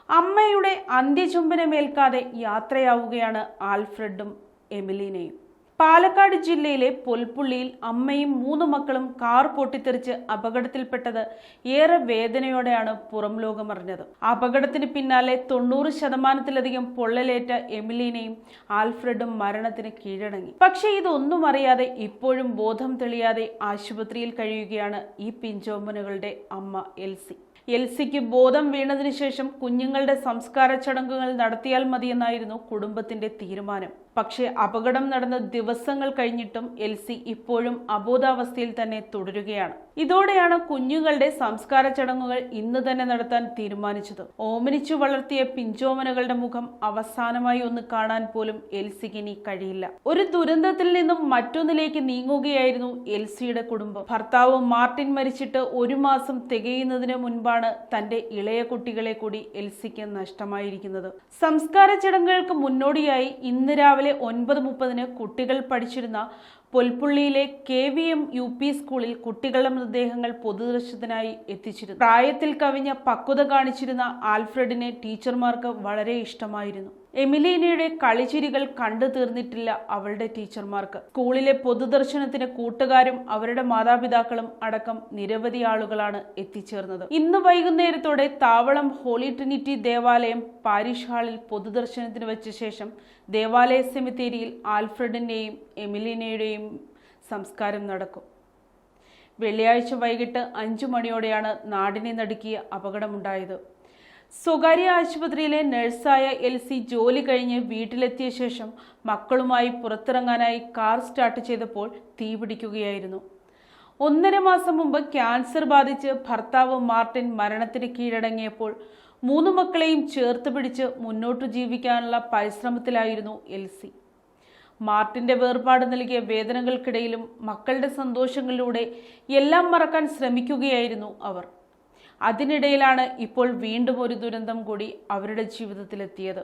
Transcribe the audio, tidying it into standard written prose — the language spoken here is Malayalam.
അമ്മയുടെ അന്ത്യചുംബനമേൽക്കാതെ യാത്രയാവുകയാണ് ആൽഫ്രഡും എമിലീനയും. പാലക്കാട് ജില്ലയിലെ പൊൽപ്പുള്ളിയിൽ അമ്മയും 3 മക്കളും കാർ പൊട്ടിത്തെറിച്ച് അപകടത്തിൽപ്പെട്ടത് ഏറെ വേദനയോടെയാണ് പുറം ലോകമറിഞ്ഞത്. അപകടത്തിന് പിന്നാലെ 90% പൊള്ളലേറ്റ എമിലീനയും ആൽഫ്രഡും മരണത്തിന് കീഴടങ്ങി. പക്ഷേ ഇതൊന്നും അറിയാതെ ഇപ്പോഴും ബോധം തെളിയാതെ ആശുപത്രിയിൽ കഴിയുകയാണ് ഈ പിഞ്ചോമനുകളുടെ അമ്മ എൽസി. എൽസിക്ക് ബോധം വീണതിനു ശേഷം കുഞ്ഞുങ്ങളുടെ സംസ്കാര ചടങ്ങുകൾ നടത്തിയാൽ മതിയെന്നായിരുന്നു കുടുംബത്തിന്റെ തീരുമാനം. പക്ഷേ അപകടം നടന്ന ദിവസങ്ങൾ കഴിഞ്ഞിട്ടും എൽസി ഇപ്പോഴും അബോധാവസ്ഥയിൽ തന്നെ തുടരുകയാണ്. ഇതോടെയാണ് കുഞ്ഞുങ്ങളുടെ സംസ്കാര ചടങ്ങുകൾ ഇന്ന് തന്നെ നടത്താൻ തീരുമാനിച്ചത്. ഓമനിച്ചു വളർത്തിയ പിഞ്ചോമനകളുടെ മുഖം അവസാനമായി ഒന്ന് കാണാൻ പോലും എൽസിക്ക് ഇനി കഴിയില്ല. ഒരു ദുരന്തത്തിൽ നിന്നും മറ്റൊന്നിലേക്ക് നീങ്ങുകയായിരുന്നു എൽസിയുടെ കുടുംബം. ഭർത്താവ് മാർട്ടിൻ മരിച്ചിട്ട് 1 മാസം തികയുന്നതിന് മുൻപാണ് തന്റെ ഇളയ കുട്ടികളെ കൂടി എൽസിക്ക് നഷ്ടമായിരിക്കുന്നത്. സംസ്കാര ചടങ്ങുകൾക്ക് മുന്നോടിയായി ഇന്ന് രാവിലെ 9:30 കുട്ടികൾ പഠിച്ചിരുന്ന പൊൽപ്പുള്ളിയിലെ KVM UP സ്കൂളിൽ കുട്ടികളുടെ മൃതദേഹങ്ങൾ പൊതുദർശനത്തിനായി എത്തിച്ചിരുന്നു. പ്രായത്തിൽ കവിഞ്ഞ പക്വത കാണിച്ചിരുന്ന ആൽഫ്രഡിനെ ടീച്ചർമാർക്ക് വളരെ ഇഷ്ടമായിരുന്നു. എമിലീനയുടെ കളിച്ചിരികൾ കണ്ടു തീർന്നിട്ടില്ല അവളുടെ ടീച്ചർമാർക്ക്. സ്കൂളിലെ പൊതുദർശനത്തിന് കൂട്ടുകാരും അവരുടെ മാതാപിതാക്കളും അടക്കം നിരവധി ആളുകളാണ് എത്തിച്ചേർന്നത്. ഇന്ന് വൈകുന്നേരത്തോടെ താവളം ഹോളി ട്രിനിറ്റി ദേവാലയം പാരിഷ് ഹാളിൽ പൊതുദർശനത്തിന് വെച്ച ശേഷം ദേവാലയ സെമിത്തേരിയിൽ ആൽഫ്രഡിന്റെയും എമിലീനയുടെയും സംസ്കാരം നടക്കും. വെള്ളിയാഴ്ച വൈകിട്ട് 5 മണിയോടെയാണ് നാടിനെ നടുക്കിയ അപകടമുണ്ടായത്. സ്വകാര്യ ആശുപത്രിയിലെ നഴ്സായ എൽസി ജോലി കഴിഞ്ഞ് വീട്ടിലെത്തിയ ശേഷം മക്കളുമായി പുറത്തിറങ്ങാനായി കാർ സ്റ്റാർട്ട് ചെയ്തപ്പോൾ തീപിടിക്കുകയായിരുന്നു. 1.5 മാസം മുമ്പ് ക്യാൻസർ ബാധിച്ച് ഭർത്താവ് മാർട്ടിൻ മരണത്തിന് കീഴടങ്ങിയപ്പോൾ 3 മക്കളെയും ചേർത്ത് പിടിച്ച് മുന്നോട്ടു ജീവിക്കാനുള്ള പരിശ്രമത്തിലായിരുന്നു എൽസി. മാർട്ടിന്റെ വേർപാട് നൽകിയ വേദനകൾക്കിടയിലും മക്കളുടെ സന്തോഷങ്ങളിലൂടെ എല്ലാം മറക്കാൻ ശ്രമിക്കുകയായിരുന്നു അവർ. അതിനിടയിലാണ് ഇപ്പോൾ വീണ്ടും ഒരു ദുരന്തം കൂടി അവരുടെ ജീവിതത്തിലെത്തിയത്.